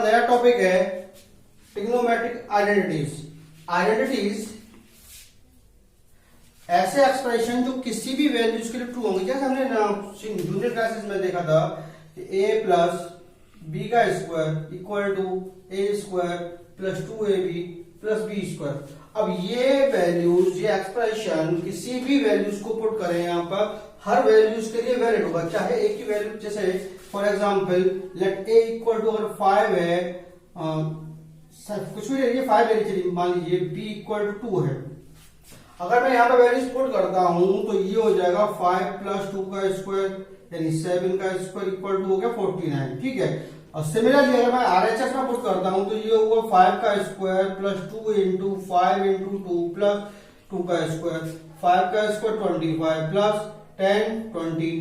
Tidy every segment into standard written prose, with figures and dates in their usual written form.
नया टॉपिक है trigonometric identities. Identities ऐसे एक्सप्रेशन जो किसी भी वैल्यूज के लिए ट्रू होंगे, जैसे हमने जूनियर क्लासेस में देखा था कि a प्लस बी का square equal to A square plus 2ab plus B square. अब ये वैल्यूज, ये एक्सप्रेशन किसी भी वैल्यूज को पुट करें यहाँ पर, हर वैल्यूज के लिए वैलिड होगा, चाहे एक ही वैल्यू, जैसे for example let a equal to अगर 5 है, कुछ भी ले लीजिए 5 ले लीजिए, मान लीजिए b इक्वल टू 2 है। अगर मैं यहाँ पे वैल्यूज पुट करता हूं तो ये हो जाएगा 5 प्लस 2 का स्क्वायर यानी 7 का स्क्वायर इक्वल टू हो गया 49। ठीक है। और सिमिलरली अगर मैं आरएचएस में पुट करता हूं तो ये होगा 5 का square plus 2 into 5 into 2 plus 2 का स्क्वायर, 5 का स्क्वायर 25 प्लस 10 20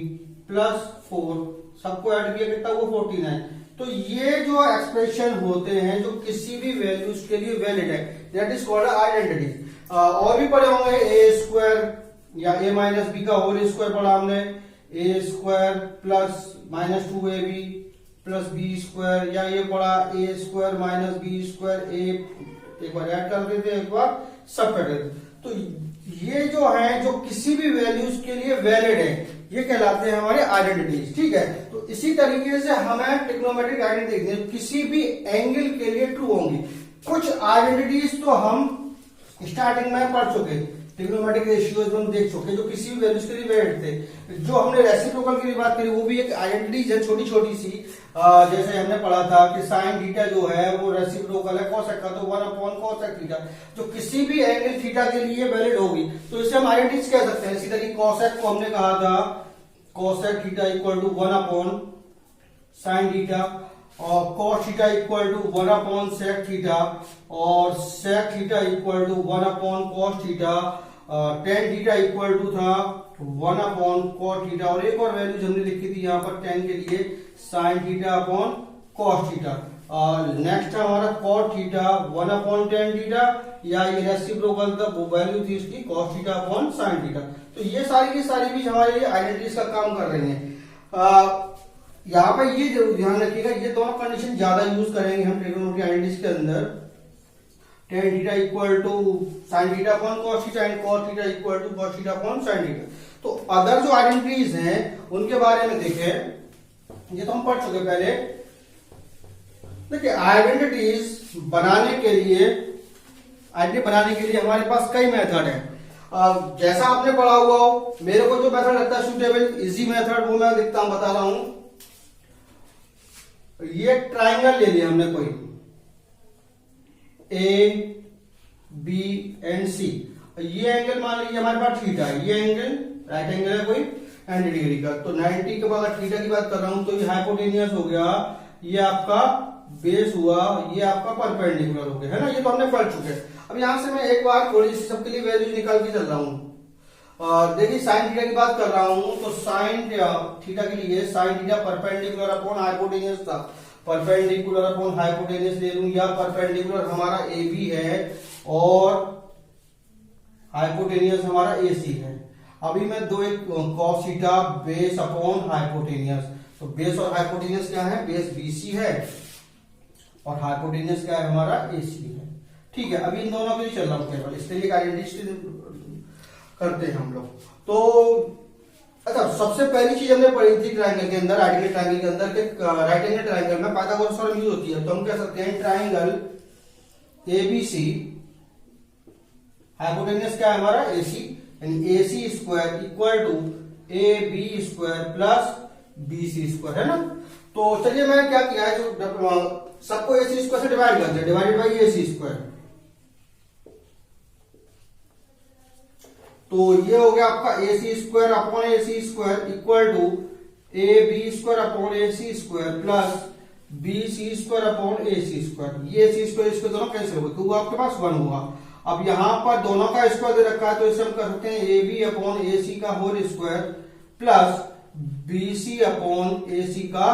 प्लस 4, सबको ऐड किया कितना हुआ 49। तो ये जो एक्सप्रेशन होते हैं जो किसी भी वैल्यूज के लिए वैलिड है, दैट इज कॉल्ड आइडेंटिटी। और भी पढ़े होंगे ए स्क्वायर या ए माइनस बी का होल स्क्वायर पढ़ा हमने, A square plus minus 2ab plus B square, या ये पढ़ा A square minus B square, एक बार ऐड कर देते एक बार सब कर देते। तो ये जो है जो किसी भी वैल्यूज के लिए वैलिड है, ये कहलाते हैं हमारे आइडेंटिटीज। ठीक है। तो इसी तरीके से हमें ट्रिग्नोमेट्रिक आइडेंटिटी देखते हैं, किसी भी एंगल के लिए ट्रू होंगी। कुछ आइडेंटिटीज तो हम स्टार्टिंग में पढ़ चुके, ट्रिग्नोमेट्रिक रेशियोज हम देख चुके जो किसी भी वैल्यूज के लिए वैलिड थे। जो हमने रेसिप्रोकल की बात करी वो भी एक आइडेंटिटी है, छोटी छोटी सी। जैसे हमने पढ़ा था कि साइन थीटा जो है वो रेसिप्रोकल है कोसेक का, तो 1/cosec थीटा जो किसी भी एंगल थीटा के लिए वैलिड होगी, तो इसे हम आइडेंटिटीज कह सकते हैं। इसी तरीके कोसेक को हमने कहा था cosec theta equal to 1/sin theta, और cos theta equal to 1/sec theta, और sec theta equal to 1/cos theta, tan theta equal to था 1/cos थीटा, और एक और वैल्यू हमने लिखी थी यहाँ पर tan के लिए sin theta upon cos theta. Next हमारा cot थीटा 1/tan थीटा, या ये रेसिप्रोकल था वो वैल्यू थी इसकी cos theta upon sin theta. तो ये सारी की सारी भी हमारे आइडेंटिटीज का काम कर रही है। यहाँ पे ये जरूर ध्यान रखिएगा, ये दोनों कंडीशन ज्यादा यूज करेंगे हम ट्रिग्नोमेट्रिक आइडेंटिटीज के अंदर। tan theta equal to sin theta upon cos theta and cos theta equal to cos theta upon sin theta. तो अदर जो आइडेंटिटीज हैं उनके बारे में देखें, ये तो हम पढ़ चुके पहले। देखिए आइडेंटिटीज बनाने के लिए हमारे पास कई मेथड है। जैसा आपने पढ़ा हुआ हो, मेरे को जो मेथड लगता है सुटेबल इजी मेथड वो मैं लिखता हूं, बता रहा हूं। ये ट्राइंगल ले लिया हमने कोई ए बी एंड सी, ये एंगल मान लीजिए हमारे पास थीटा है, ये एंगल राइट एंगल है कोई 90 डिग्री का, तो 90 के बाद थीटा की बात कर रहा हूं तो ये हाइपोटेनियस हो गया, ये आपका बेस हुआ, ये आपका परपेंडिकुलर हो गया, है ना। ये तो हमने पढ़ चुके हैं। अब यहां से मैं एक बार थोड़ी सी सबके लिए वैल्यू निकाल के चल रहा हूं। देखिए साइन थीटा की बात कर रहा हूं तो साइन थीटा के लिए sine theta perpendicular upon hypotenuse था, परपेंडिकुलर अपॉन हाइपोटेनियस ले लूं, या परपेंडिकुलर हमारा ए बी है और हाइपोटेनियस हमारा ए सी है। अभी मैं दो एक cos theta base upon hypotenuse, तो बेस और हाइपोटेनियस क्या है, बेस बीसी है और हाइपोटेनियस क्या है हमारा एसी है। ठीक है। अभी इन दोनों के लिए चल रहा हूं केवल, इसके लिए आइडेंटिटी करते हैं हम लोग। तो अच्छा, सबसे पहली चीज हमने पढ़ी थी ट्राइंगल के अंदर, राइट एंगल ट्राइंगल के अंदर के राइट एंगल ट्राइंगल में पाइथागोरस थ्योरम यूज होती है। तो हम कह सकते हैं ट्राइंगल एबीसी, हाइपोटेनियस क्या है हमारा एसी, यानी AC square equal to A B square plus B C square, है ना। तो चलिए मैंने क्या किया है, जो सबको एसी स्क्वायर से डिवाइड कर दिया, डिवाइडेड बाई एसी स्क्वायर। तो ये हो गया आपका A C square upon A C square equal to A B square upon A C square plus B C square upon A C square. ये A C square इसको दोनों cancel हो गए, तो आपके पास 1 हुआ। अब यहां पर दोनों का स्क्वायर दे रखा है तो इसे हम कर सकते हैं ए बी अपॉन ए सी का whole square plus B C upon A C का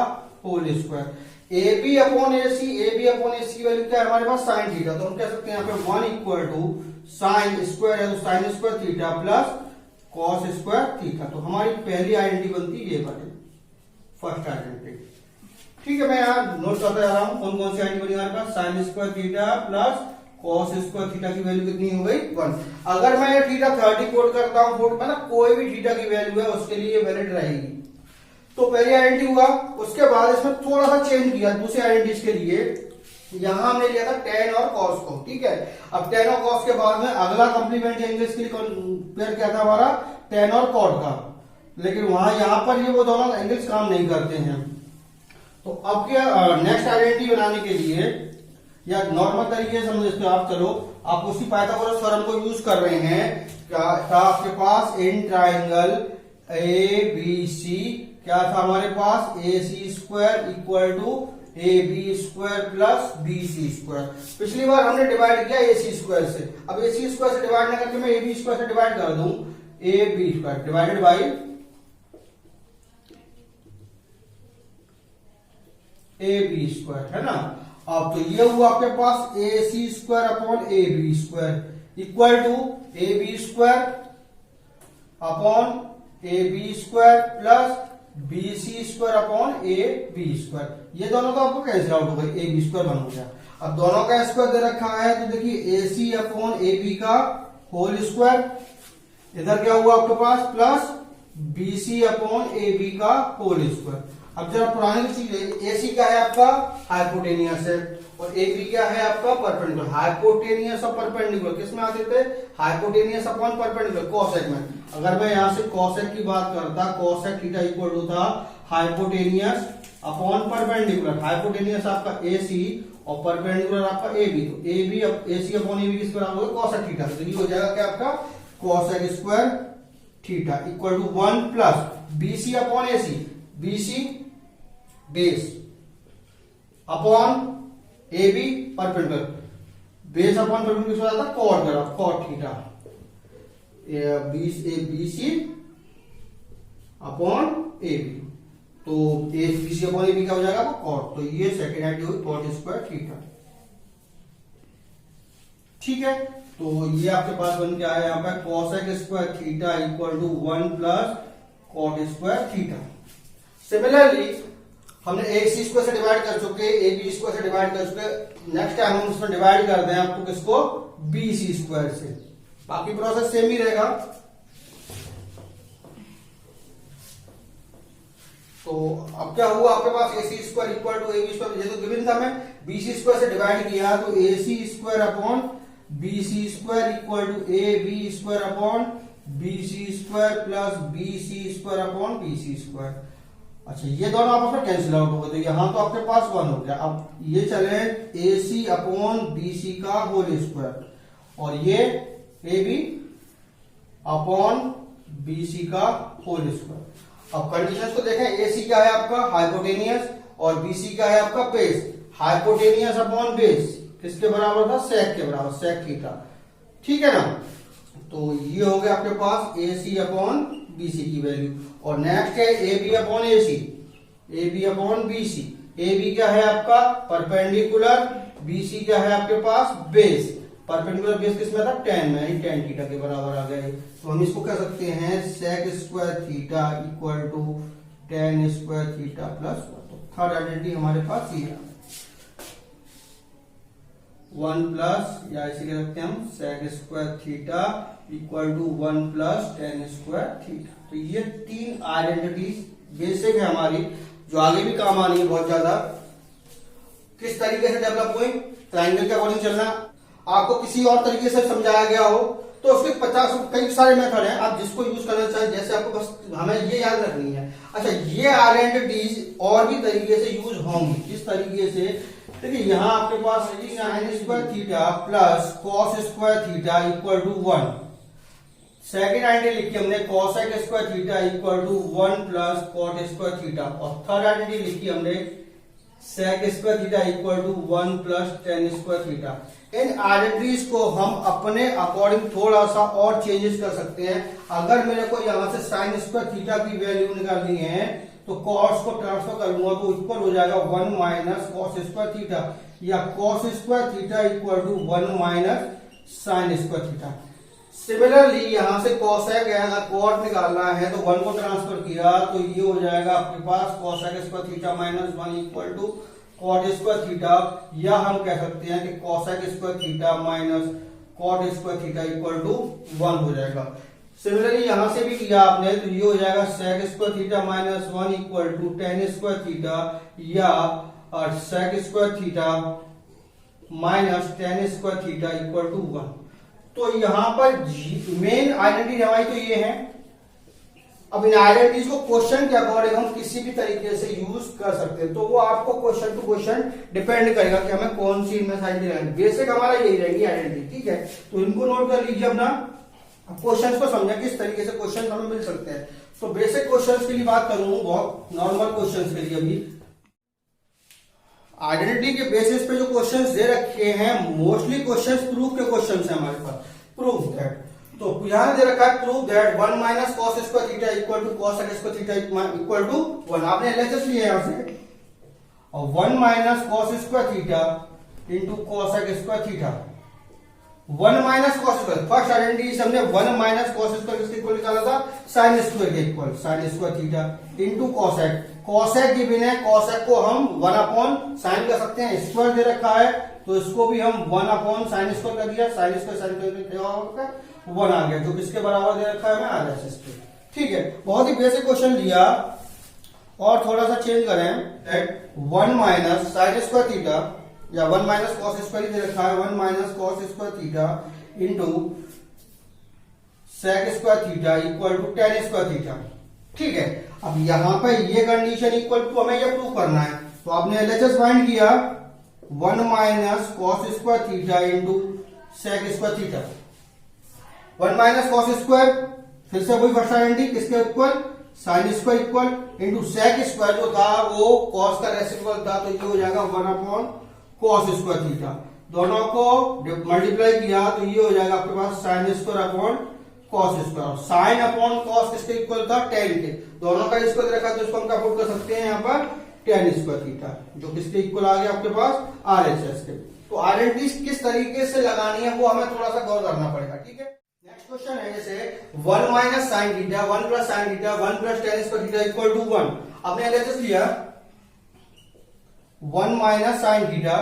whole square. A B upon A C की वैल्यू क्या है हमारे पास साइन थीटा, तो हम कह सकते हैं यहाँ पे 1 इक्वल टू साइन स्क्वायर है तो sign square theta plus cos square theta. तो हमारी पहली आइडेंटिटी बनती है ये वाली, फर्स्ट आइडेंटिटी। ठीक है, मैं यहाँ नोट करता जा रहा हूँ कौन कौन सी आइडेंटिटी बनी हमारे पास। Sine square theta plus cos square theta की वैल्यू कितनी हो गई 1। अगर मैं ये थीटा 30 कोट करता हूँ, मतलब कोई भी थीटा की वैल्यू है उसके लिए वैलिड रहेगी। तो पहली आइडेंटिटी हुआ, उसके बाद इसमें थोड़ा सा चेंज किया दूसरी आइडेंटिटीज के लिए। यहां हमने लिया था टेन और कॉस को, ठीक है। अब टेन और कॉस के बाद में अगला कॉम्प्लीमेंट्री एंगल के लिए कंपेयर किया था हमारा टेन और कॉट का, लेकिन वहां यहां पर ये वो दोनों एंगल्स काम नहीं करते हैं। तो अब क्या नेक्स्ट आइडेंटिटी बनाने के लिए या नॉर्मल तरीके से समझ सकते हो आप, चलो आप उसी पाइथागोरस थ्योरम को यूज कर रहे हैं। क्या था आपके पास इन ट्राइंगल ए बी सी, क्या था हमारे पास A C square equal to A B square plus B C square. पिछली बार हमने डिवाइड किया ए सी स्क्वायर से, अब ए सी स्क्वायर से डिवाइड ना करके मैं ए बी स्क्वायर से डिवाइड कर दूं, A B square divided by A B square, है ना। अब तो ये हुआ आपके पास A C square upon A B square equal to A B square upon A B square plus B C square upon A B square. ये दोनों तो आपको कैंसिल आउट हो गई, ए बी स्क्वायर बन हो गया। अब दोनों का स्क्वायर दे रखा है तो देखिए A C upon A B का होल स्क्वायर, इधर क्या हुआ आपके पास plus B C upon A B का होल स्क्वायर। अब जरा पुरानी चीज है, ए सी क्या है आपका हाइपोटेनियस है और ए बी क्या है आपका परपेंडिकुलर। हाइपोटेनियस और परपेंडिकुलर किस में आते थे, हाइपोटेनियस अपॉन परपेंडिकुलर कोसेक में। अगर मैं यहां से कोसेक की बात करता, कोसेक थीटा इक्वल टू था हाइपोटेनियस अपॉन परपेंडिकुलर। हाइपोटेनियस आपका ए सी और परपेंडिकुलर आपका ए बी, तो A B A C upon A B किस बराबर होगा कोसेक थीटा। तो ये हो जाएगा क्या आपका cosec square theta equal to 1 plus B C upon A C, B C base upon A B perpendicular, base upon perpendicular किस होता था cot graph, cot theta B C upon A B. तो A B C upon A B क्या हो जाएगा cot. तो ये second identity हुई कॉट स्क्वायर थीटा, ठीक है। तो ये आपके पास बन के आया यहाँ पे cosec square theta equal to 1 plus cot square theta. Similarly हमने ए सी स्क्वायर से डिवाइड कर चुके, ए बी स्क्वायर से डिवाइड कर चुके। नेक्स्ट टाइम हम उसमें डिवाइड कर दें आपको किसको, बी सी स्क्वायर से। बाकी प्रोसेस सेम ही रहेगा। तो अब क्या हुआ आपके पास A C square equal to A B square, ये तो गिवन था, मैं बी सी स्क्वायर से डिवाइड किया तो A C square upon B C square equal to A B square upon B C square plus B C square upon B C square. अच्छा ये दोनों आपस में कैंसिल आउट हो गए, तो यहां तो आपके पास 1 हो गया। अब ये चले ए सी अपॉन बी सी का होल स्क्वायर और ये A B upon B C का होल स्क्वायर। अब कंडीशंस को देखें, ए सी क्या है आपका हाइपोटेनियस और बी सी क्या है आपका बेस। हाइपोटेनियस अपॉन बेस किसके बराबर था, सेक के बराबर, सेक थीटा, ठीक है ना। तो ये हो गया आपके पास ए सी अपॉन बी सी की वैल्यू। और नेक्स्ट है A B upon A C, A B upon B C. A B क्या है आपका परपेंडिकुलर, बी सी क्या है आपके पास बेस। परपेंडिकुलर बेस किसमें था 10 में, 10 थीटा के बराबर आ गए। तो हम इसको कह सकते हैं sec square theta equal to 10 square theta plus 1। तो थर्ड आइडेंटिटी हमारे पास ये है 1 प्लस, या इसे कह सकते हैं हम sec square theta equal to 1 plus 10 square theta. तो ये 3 आइडेंटिटीज बेसिक है हमारी, जो आगे भी काम आनी है बहुत ज्यादा। किस तरीके से डेवलप हुई, ट्रायंगल के अकॉर्डिंग चलना। आपको किसी और तरीके से समझाया गया हो तो उसके 50 कई सारे मेथड हैं, आप जिसको यूज करना चाहिए। जैसे आपको बस हमें ये याद रखनी है। अच्छा ये आइडेंटिटीज और भी तरीके से यूज होंगी, किस तरीके से, देखिए यहाँ आपके पास sine square theta plus cos square theta equal to 1। Second identity लिखी हमने cosec square theta equal to 1 plus cot square theta. और थर्ड आइडेंटिटी लिखी हमने sec square theta equal to 1 plus 10 square theta. इन आइडेंटिटीज को हम अपने according थोड़ा सा और चेंजेस कर सकते हैं। अगर मेरे को यहां से साइन स्क्वायर थीटा की वैल्यू निकालनी है तो कॉस को ट्रांसफर करूंगा तो इक्वल हो जाएगा 1 माइनस कॉस स्क्वायर थीटा, या cos square theta equal to 1 minus sine square theta. Similarly यहां से cosec है, अगर cot निकालना है तो 1 को ट्रांसफर किया तो ये हो जाएगा आपके पास cosec square theta minus 1 equal to cot square theta, या हम कह सकते हैं कि cosec square theta minus cot square theta equal to 1 हो जाएगा। सिमिलरली यहां से भी किया आपने तो ये हो जाएगा sec square theta minus 1 equal to tan square theta, या sec square theta minus tan square theta equal to 1। तो यहां पर मेन आइडेंटिटी हमारी तो ये है। अब इन आइडेंटिटीज को क्वेश्चन के अकॉर्डिंग हम किसी भी तरीके से यूज कर सकते हैं, तो वो आपको क्वेश्चन टू क्वेश्चन डिपेंड करेगा कि हमें कौन सी इनमें साइड लगानी। बेसिक हमारा यही रहेगी आइडेंटिटी, ठीक है। तो इनको नोट कर लीजिए अपना, क्वेश्चंस को समझें किस तरीके से क्वेश्चन हमें मिल सकते हैं। तो बेसिक क्वेश्चंस के लिए बात करूं, बहुत नॉर्मल क्वेश्चंस के लिए अभी आइडेंटिटी के बेसिस पे जो क्वेश्चंस दे रखे हैं, मोस्टली क्वेश्चंस प्रूफ के क्वेश्चंस हैं हमारे पास। प्रूफ दैट, तो यहां दे रखा है proof that 1 minus cos square theta equal to cos square theta equal to 1। आपने एलएचएस लिया यहां से, और 1 minus cos square theta into cos square theta, 1 minus cos square, first identity हमने 1 माइनस कॉस स्क्वायर किसके इक्वल निकाला था, sine square के equal, sine square theta into cosec. Cosec given है, कॉसेक को हम 1 अपॉन साइन कर सकते हैं, स्क्वायर दे रखा है तो इसको भी हम 1 अपॉन साइन स्क्वायर कर दिया, साइन स्क्वायर साइन स्क्वायर 1 आ गया, जो किसके बराबर दे रखा है हमें आरएचएस के, ठीक है। बहुत ही बेसिक क्वेश्चन लिया, और थोड़ा सा चेंज करें, 1 माइनस साइन स्क्वायर थीटा या 1 माइनस कॉस स्क्वायर दे रखा है, 1 minus cos square theta into sec square theta equal to tan square theta, ठीक है। अब यहां पर ये कंडीशन इक्वल टू हमें ये प्रूव करना है, तो आपने एलएचएस फाइंड किया 1 minus cos square theta into sec square theta, 1 minus cos square, फिर से वही फर्स्ट आइडेंटिटी किसके equal, sine square equal into sec square जो था वो कॉस का रेसिप्रोकल था, तो ये हो जाएगा 1 अपॉन कॉस स्क्वायर थीटा। दोनों को मल्टीप्लाई किया तो ये हो जाएगा आपके पास sine square upon cos square. Sine upon cos किसके इक्वल था, tan के, दोनों का स्क्वायर रखा तो इसको हम क्या पुट कर सकते हैं यहाँ पर tan स्क्वायर थीटा, जो किसके इक्वल आ गया आपके पास आरएचएस के। तो आइडेंटिटी किस तरीके से लगानी है वो हमें थोड़ा सा गौर करना पड़ेगा, ठीक है। नेक्स्ट क्वेश्चन है जैसे 1 minus sine theta 1 plus sine theta 1 plus tan square theta equal to 1। आपने एलएचएस लिया 1 minus sine theta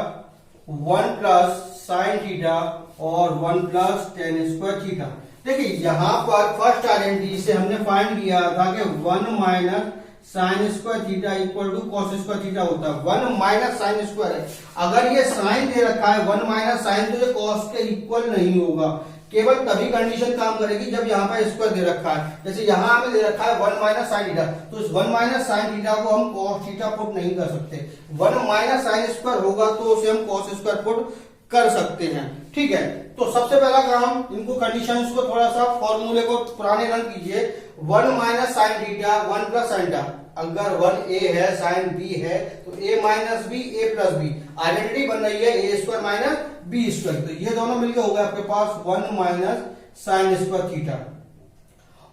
1 plus sine theta और 1 प्लस tan स्क्वायर थीटा। देखिए यहां पर फर्स्ट आइडेंटिटी से हमने फाइंड किया था कि 1 minus sine square theta equal to cos square theta होता है। 1 माइनस साइन स्क्वायर है, अगर ये साइन दे रखा है 1 माइनस साइन, तो ये कॉस के इक्वल नहीं होगा, केवल तभी कंडीशन काम करेगी जब यहाँ पर स्क्वायर दे रखा है। जैसे यहाँ हमें दे रखा है 1 माइनस साइन थीटा, तो इस 1 माइनस साइन थीटा को हम कॉस थीटा पुट नहीं कर सकते, 1 माइनस साइन स्क्वायर होगा तो उसे हम कॉस स्क्वायर पुट कर सकते हैं, ठीक है। तो सबसे पहला काम, इनको कंडीशंस को थोड़ा सा फॉर्मूले को पुराने रन कीजिए। 1 minus sine theta 1 plus sine theta, अगर 1 ए है साइन बी है तो A minus B A plus B, identity बन रही है A square minus B square, तो ये दोनों मिलकर हो गए आपके पास 1 माइनस साइन स्क्वायर थीटा,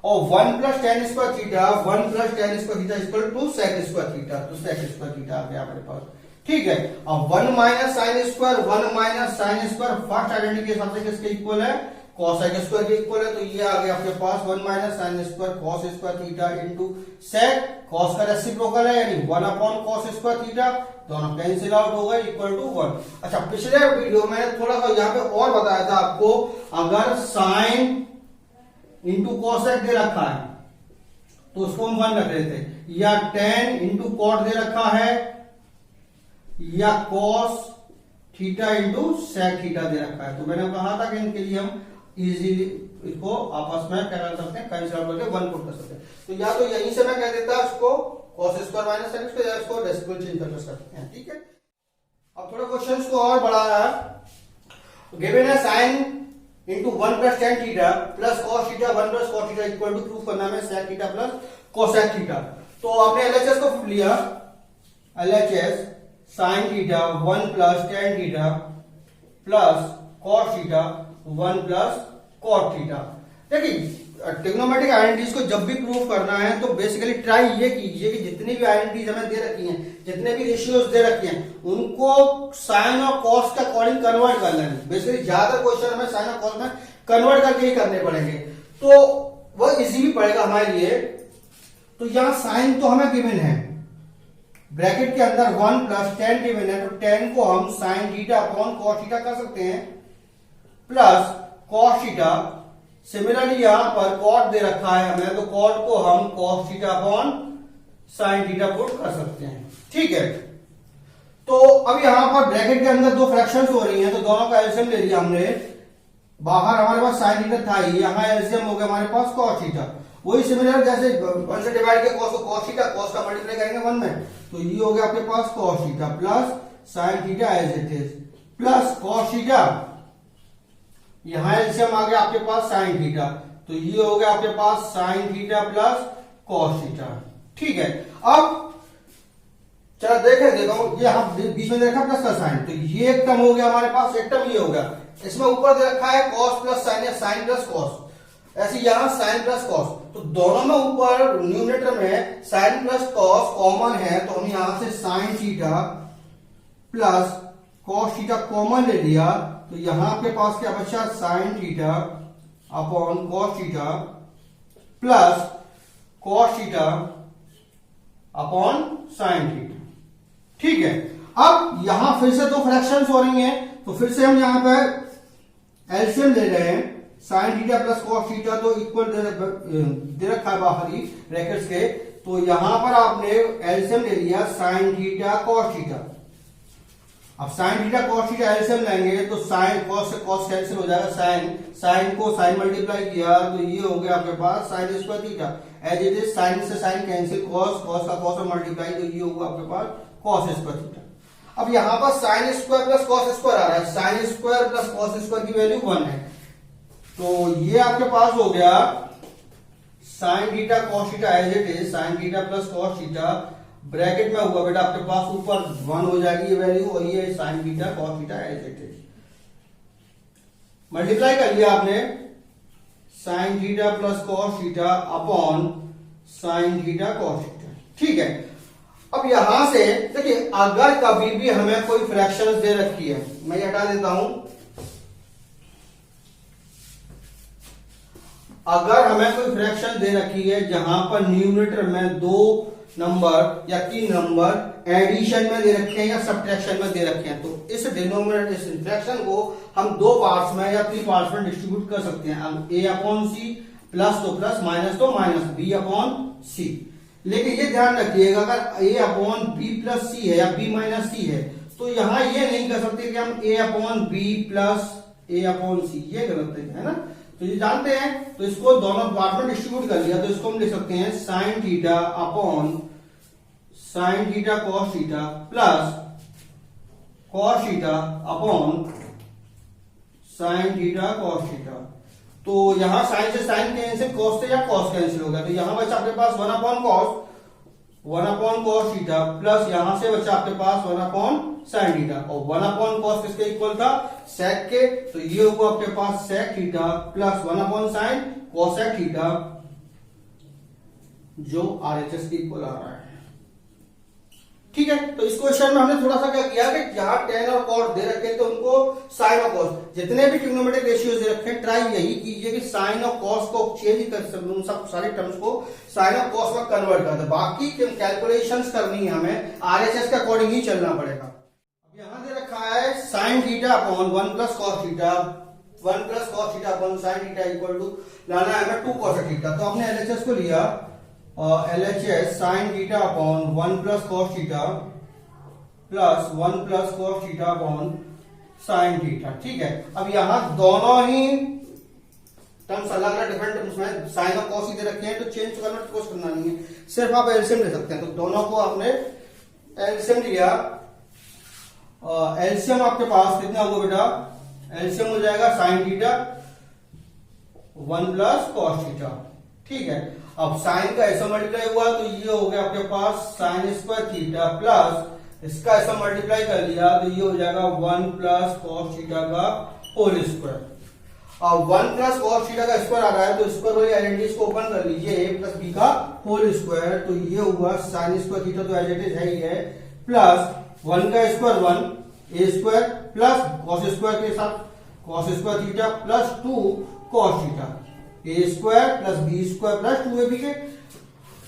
और 1 plus tan square theta 1 plus tan square theta equal to sec square theta, तो सेक स्क्वायर थीटा आ गया हमारे पास, ठीक है। अब 1 minus sine square 1 minus sine square first identity के हिसाब से किसके इक्वल है, कॉसेक स्क्वायर के इक्वल है, तो ये आ गया आपके पास 1 minus sine square cos square theta into sec, cos का रेसिप्रोकल है यानी 1 अपॉन कॉस स्क्वायर थीटा, दोनों कैंसिल आउट हो गए इक्वल टू 1। अच्छा, पिछले वीडियो में थोड़ा सा यहाँ पे और बताया था आपको, अगर साइन इंटू कॉसेक दे रखा है तो उसको हम 1 रख रहे थे, या tan इंटू कॉट दे रखा है, या cos theta into sec theta दे रखा है, तो मैंने कहा था कि इनके लिए हम इजीली इसको आपस में क्या कर सकते हैं, कैंसिल आउट करके 1 पुट कर सकते हैं। तो या तो यहीं से मैं कह देता इसको cos square minus sin square, या इसको डेसिमल चेंज कर सकते हैं, ठीक है। अब थोड़ा क्वेश्चंस को और बढ़ा रहा है, गिवन है sin into 1 plus tan theta plus cos theta 1 plus cos theta equal to proof करना है sec theta plus cosec theta. तो आपने एलएचएस को लिया, LHS sin theta 1 plus tan theta plus cos theta 1 plus cot theta. देखिए trigonometric identities को जब भी प्रूव करना है तो बेसिकली ट्राई ये कीजिए कि जितनी भी आइडेंटिटीज हमें दे रखी हैं, जितने भी रेशियोज दे रखे हैं, उनको साइन और कॉस के अकॉर्डिंग कन्वर्ट कर लेना। बेसिकली ज्यादातर क्वेश्चन हमें साइन और कॉस में कन्वर्ट करके ही करने पड़ेंगे, तो वह इजी भी पड़ेगा हमारे लिए। तो यहां साइन तो हमें गिवन है, ब्रैकेट के अंदर 1 प्लस टेन गिवन है, तो 10 को हम sign theta upon cos theta कर सकते हैं, प्लस कॉस थीटा। सिमिलरली यहां पर कॉट दे रखा है हमें, तो कॉट को हम cos theta upon sine theta put कर सकते हैं। ठीक है, तो अब यहां पर ब्रैकेट के अंदर दो फ्रैक्शंस हो रही हैं, तो दोनों का एलसीएम ले लिया हमने। बाहर हमारे पास साइन थीटा था ही, यहां एलसीएम हो गया हमारे पास कॉस थीटा। वही सिमिलर जैसे 1 से डिवाइड किया कॉस को कॉस थीटा, कॉस का मल्टीप्लाई करेंगे 1 में, तो ये हो गया आपके पास cos theta plus sine theta as it is, plus cos theta, यहां एलसीएम आ गया आपके पास साइन थीटा, तो ये हो गया आपके पास sine theta plus cos theta. ठीक है, अब चलो देखें, देखो ये हम बीच में देखा प्लस का साइन, तो ये एक टर्म हो गया हमारे पास, एक टर्म ये हो गया। इसमें ऊपर दे रखा है कॉस प्लस साइन या साइन प्लस कॉस, ऐसे यहां साइन प्लस कॉस, तो दोनों में ऊपर न्यूमरेटर में साइन प्लस कॉस कॉमन है, तो हम यहां से sign theta plus cos theta common ले लिया, तो यहां आपके पास क्या बचा sign theta upon cos theta plus cos theta upon sine theta. ठीक है, अब यहां फिर से दो फ्रैक्शंस हो रही हैं, तो फिर से हम यहां पर एलसीएम ले रहे हैं, sign theta plus cos theta तो इक्वल दे रखा है बाहरी ब्रैकेट्स के, तो यहां पर आपने एलसीएम ले लिया साइन थीटा कॉस थीटा। अब sign theta cos theta LCM लेंगे तो साइन कॉस से कॉस कैंसिल हो जाएगा, साइन को साइन मल्टीप्लाई किया तो ये हो गया आपके पास sine square theta, as it is sine से साइन कैंसिल, कॉस का कॉस में मल्टीप्लाई, तो ये होगा आपके पास कॉस स्क्वायर थीटा। अब यहां पर sine square plus cos square आ रहा है, sine square plus cos square की वैल्यू 1 है, तो ये आपके पास हो गया sine theta cos theta as it is, sine theta plus cos theta, bracket में हुआ बेटा आपके पास ऊपर 1 हो जाएगी ये वैल्यू, और ये sine theta cos theta as it is, multiply कर लिया आपने sine theta plus cos theta upon sine theta cos theta. ठीक है, अब यहां से देखिए, अगर कभी भी हमें कोई फ्रैक्शंस दे रखी है, मैं ये हटा देता हूं, अगर हमें कोई फ्रैक्शन दे रखी है जहां पर न्यूमरेटर में 2 नंबर या 3 नंबर एडिशन में दे रखे हैं या सब्ट्रैक्शन में दे रखे हैं, तो इस डिनोमिनेटर इस फ्रैक्शन को हम 2 पार्ट्स में या 3 पार्ट्स में डिस्ट्रीब्यूट कर सकते हैं। अब a अपॉन सी, प्लस तो प्लस, माइनस तो माइनस, b अपॉन सी। लेकिन ये ध्यान रखिएगा, अगर a अपॉन b प्लस सी है या b माइनस सी है, तो यहां ये नहीं कर सकते कि हम a upon b plus a upon C, ये गलत है ना, तो ये जानते हैं, तो इसको दोनों पार्ट में डिस्ट्रीब्यूट कर लिया, तो इसको हम लिख सकते हैं sign theta upon sine theta cos theta plus cos theta upon sine theta cos theta. तो यहां साइन से साइन कैंसिल, कॉस से या कॉस कैंसिल हो गया, तो यहां बचा आपके पास 1 अपॉन कॉस थीटा प्लस यहां से बचा आपके पास 1 अपॉन साइन थीटा, और 1 अपॉन कॉस किसके इक्वल था, सेक के, तो ये होगा आपके पास sec theta plus 1 upon sine cosec theta, जो आरएचएस के इक्वल आ रहा है। ठीक है, तो इस क्वेश्चन में हमने थोड़ा सा क्या किया कि जहां टेन और कॉट दे रखे तो उनको साइन और कॉस, जितने भी ट्रिग्नोमेट्रिक रेशियोज दे रखे, ट्राई यही कीजिए कि साइन और कॉस को चेंज कर सकते, उन सब सारे टर्म्स को साइन और कॉस में कन्वर्ट कर दे। बाकी कैलकुलेशंस करनी है हमें आरएचएस के अकॉर्डिंग ही चलना पड़ेगा। अब यहां दे रखा है sine theta upon 1 plus cos theta, 1 plus cos theta upon sine theta equal to लाना है हमें 2 कॉस थीटा। तो हमने एलएचएस को लिया, LHS sign theta upon 1 plus cos theta plus 1 plus cos theta upon sine theta. ठीक है, अब यहां दोनों ही टर्म्स अलग अलग डिफरेंट, उसमें साइन और कॉस ही दे रखे हैं, तो चेंज करना कोशिश करना नहीं है, सिर्फ आप एलसीएम ले सकते हैं। तो दोनों को आपने एलसीएम लिया, एलसीएम आपके पास कितना होगा बेटा, एलसीएम हो जाएगा sign theta 1 plus cos theta. ठीक है, अब साइन का ऐसा मल्टीप्लाई हुआ तो ये हो गया आपके पास साइन स्क्वायर थीटा प्लस इसका ऐसा मल्टीप्लाई कर लिया तो ये हो जाएगा 1 प्लस कॉस थीटा का होल स्क्वायर। अब 1 प्लस कॉस थीटा का स्क्वायर आ रहा है तो स्क्वायर वाली आइडेंटिटीज को ओपन कर लीजिए, a प्लस b का होल स्क्वायर, तो ये हुआ साइन स्क्वायर थीटा तो एज इट इज है ही है, प्लस 1 का square 1 a square plus cos square के साथ cos square theta plus 2 cos theta, A square plus B square plus 2ab के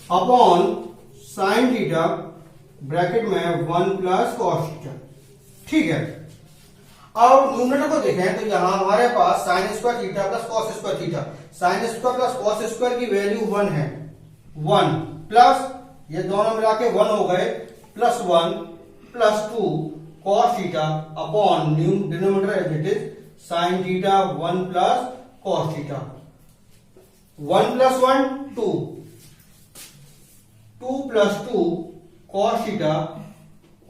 अपॉन साइन थीटा ब्रैकेट में 1 प्लस कॉस थीटा। ठीक है, अब न्यूमरेटर को देखें तो यहां हमारे पास sine square theta plus cos square theta, sine square plus cos square की वैल्यू 1 है, 1 प्लस ये दोनों मिला के 1 हो गए, plus 1 plus 2 cos theta upon denominator as it is sine theta 1 plus cos theta, 1 plus 1 2, 2 plus 2 cos theta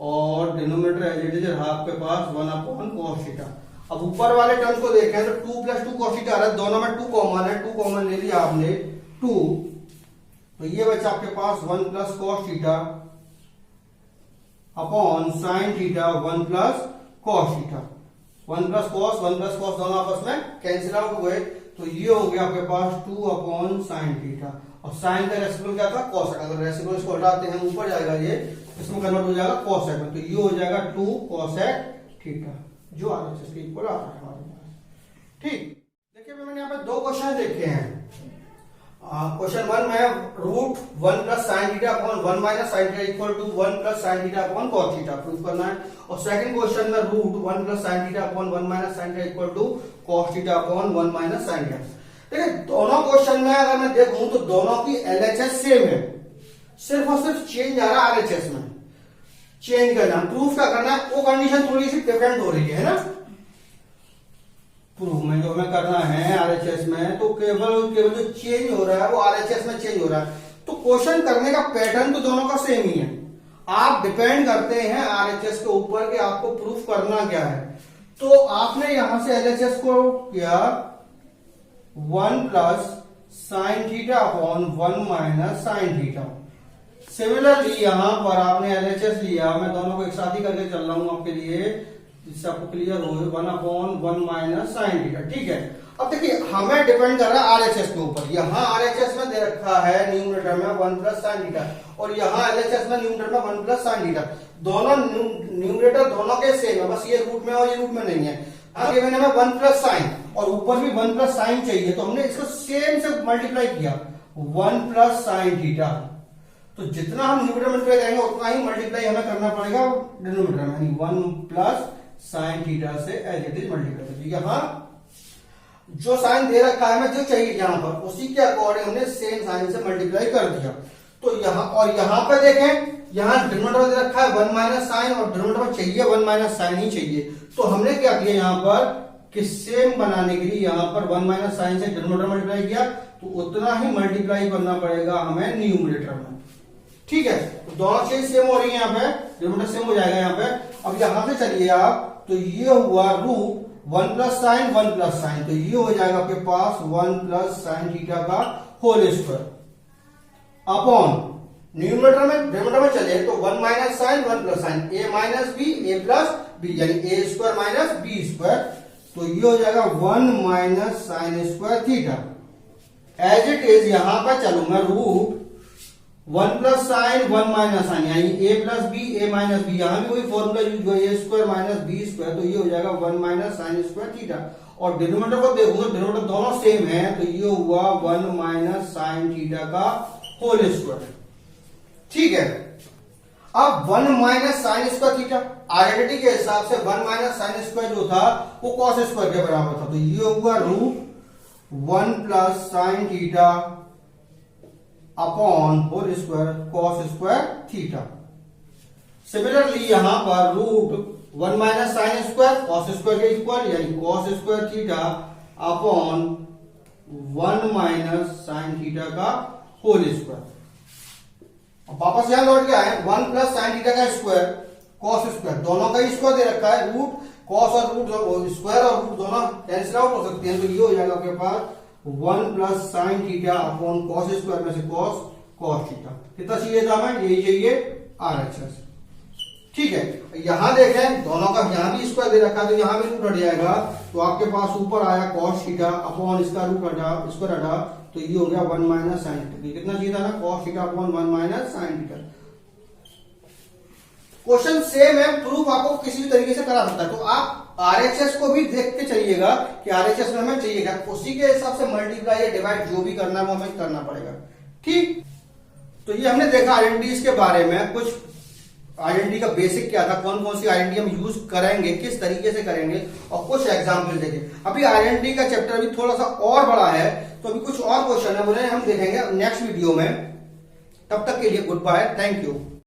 और denominator as it is रहा आपके पास 1 अपॉन कॉस थीटा। अब ऊपर वाले टर्म्स को देखें तो 2 प्लस 2 कॉस थीटा आ रहा है, दोनों में 2 कॉमन है, 2 कॉमन ले लिया आपने 2, तो ये बचा आपके पास 1 plus cos theta upon sine theta 1 plus cos theta, 1 plus cos दोनों आपस में कैंसिल आउट हुए, तो ये हो गया आपके पास 2 अपॉन साइन थीटा, और साइन का रेसिप्रोकल क्या था कॉस, अगर रेसिप्रोकल इसको हटाते हैं ऊपर जाएगा ये, इसमें कन्वर्ट हो जाएगा कॉसेक में, तो ये हो जाएगा 2 कॉसेक थीटा जो आरएचएस के इक्वल आ रहा है हमारे पास। ठीक, देखिए मैंने यहाँ पे 2 क्वेश्चन देखे हैं। क्वेश्चन 1 में root 1 plus sine theta upon 1 minus sine theta equal to 1 plus sine theta upon cos theta prove करना है, और सेकंड क्वेश्चन में root 1 plus sine theta upon 1 minus sine theta equal to cos theta upon 1 minus sine theta. देखिए दोनों question में अगर मैं देखूं तो दोनों की एलएचएस सेम है, सिर्फ और सिर्फ चेंज आ रहा है आरएचएस में, चेंज करना प्रूफ क्या करना है, वो कंडीशन थोड़ी सी डिफरेंट हो रही है ना प्रूफ में, जो हमें करना है आरएचएस में, तो केवल जो चेंज हो रहा है वो आरएचएस में चेंज हो रहा है, तो क्वेश्चन करने का पैटर्न तो दोनों का सेम ही है, आप डिपेंड करते हैं आरएचएस के ऊपर कि आपको प्रूफ करना क्या है। तो आपने यहां से एलएचएस को किया 1 plus sine theta upon 1 minus sine theta, similarly यहां पर आपने एलएचएस लिया, मैं दोनों को एक साथ ही करके चल रहा हूं आपके लिए जिससे आपको क्लियर हो, 1 अपॉन 1 माइनस साइन थीटा। ठीक है, अब देखिए हमें डिपेंड कर रहा है आरएचएस के ऊपर, यहां आरएचएस में दे रखा है न्यूमरेटर में 1 प्लस साइन थीटा, और यहां एलएचएस में न्यूमरेटर में 1 प्लस साइन थीटा, दोनों न्यूमरेटर दोनों के सेम है, बस ये रूट में और ये रूट में नहीं है। आगे मैंने 1 प्लस साइन और ऊपर भी 1 प्लस साइन चाहिए, तो हमने इसको सेम से मल्टीप्लाई किया 1 प्लस साइन थीटा, तो जितना हम न्यूमरेटर मल्टीप्लाई करेंगे उतना ही मल्टीप्लाई हमें करना पड़ेगा डिनोमिनेटर में, यानी 1 प्लस साइन थीटा से एज इट इज मल्टीप्लाई कर दीजिए। यहां जो साइन दे रखा है हमें जो चाहिए यहां पर उसी के अकॉर्डिंग हमने सेम साइन से मल्टीप्लाई कर दिया, तो यहां और यहां पर देखें, यहां डिनोमिनेटर दे रखा है 1 माइनस साइन और डिनोमिनेटर में चाहिए 1 माइनस साइन ही चाहिए, तो हमने क्या किया यहां पर कि सेम बनाने के लिए यहां पर 1 माइनस साइन से डिनोमिनेटर मल्टीप्लाई किया, तो उतना ही मल्टीप्लाई करना पड़ेगा हमें न्यूमरेटर में। ठीक है, तो दोनों चीज सेम हो रही है, यहाँ पे डिनोमिनेटर सेम हो जाएगा यहाँ पे। अब यहां से चलिए आप, तो ये हुआ root 1 plus sine 1 plus sine, तो ये हो जाएगा आपके पास 1 प्लस साइन थीटा का होल स्क्वायर अपॉन न्यूमरेटर में डिनोमिनेटर में चले तो 1 minus sine 1 plus sine, A minus B A plus B, यानी A square minus B square, तो ये हो जाएगा 1 minus sine square theta. As it is यहां पर चलूंगा root 1 plus sine 1 minus sign, यानी ए प्लस बी ए माइनस बी, यहां भी वही फॉर्मूला यूज हुआ ए स्क्वायर माइनस बी स्क्वायर, तो ये हो जाएगा 1 माइनस साइन स्क्वायर थीटा, और डिनोमिनेटर को देखूंगा डिनोमिनेटर दोनों सेम है, तो ये हुआ 1 माइनस साइन थीटा का होल स्क्वायर। ठीक है, अब 1 minus sine square theta identity के हिसाब से 1 माइनस साइन स्क्वायर जो था वो कॉस स्क्वायर के बराबर था, तो ये हुआ root 1 plus sine theta upon whole square cos square theta. Similarly यहां पर root 1 minus sine square cos square के इक्वल, यानी cos square theta upon 1 minus sine theta का होल स्क्वायर। वापस यहां लौट के आए, 1 प्लस साइन थीटा का स्क्वायर कॉस स्क्वायर, दोनों का स्क्वायर दे रखा है, रूट कॉस और रूट स्क्वायर और रूट दोनों कैंसिल आउट हो सकते हैं, तो ये हो जाएगा आपके पास 1 plus sine theta upon cos square में से कॉस थीटा। कितना चाहिए था हमें, यही चाहिए आरएचएस। ठीक है, यहां देखें दोनों का यहां भी स्क्वायर दे रखा है, तो यहां भी रूट हट जाएगा, तो आपके पास ऊपर आया कॉस थीटा अपॉन इसका रूट हटा स्क्वायर हटा, तो ये हो गया 1 माइनस साइन थीटा। कितना चाहिए था ना, cos theta upon 1 minus sine theta. Question same है, प्रूफ आपको किसी भी तरीके से करा सकता है, तो आप आरएचएस को भी देख के चलिएगा कि आरएचएस में हमें चाहिए क्या, उसी के हिसाब से मल्टीप्लाई या डिवाइड जो भी करना है वो हमें करना पड़ेगा। ठीक, तो ये हमने देखा आइडेंटिटीज के बारे में, कुछ आइडेंटिटी का बेसिक क्या था, कौन कौन सी आइडेंटिटी हम यूज करेंगे, किस तरीके से करेंगे, और कुछ एग्जाम्पल देखे। अभी आइडेंटिटी का चैप्टर अभी थोड़ा सा और बड़ा है, तो अभी कुछ और क्वेश्चन है, बोले हम देखेंगे नेक्स्ट वीडियो में। तब तक के लिए गुड बाय, थैंक यू।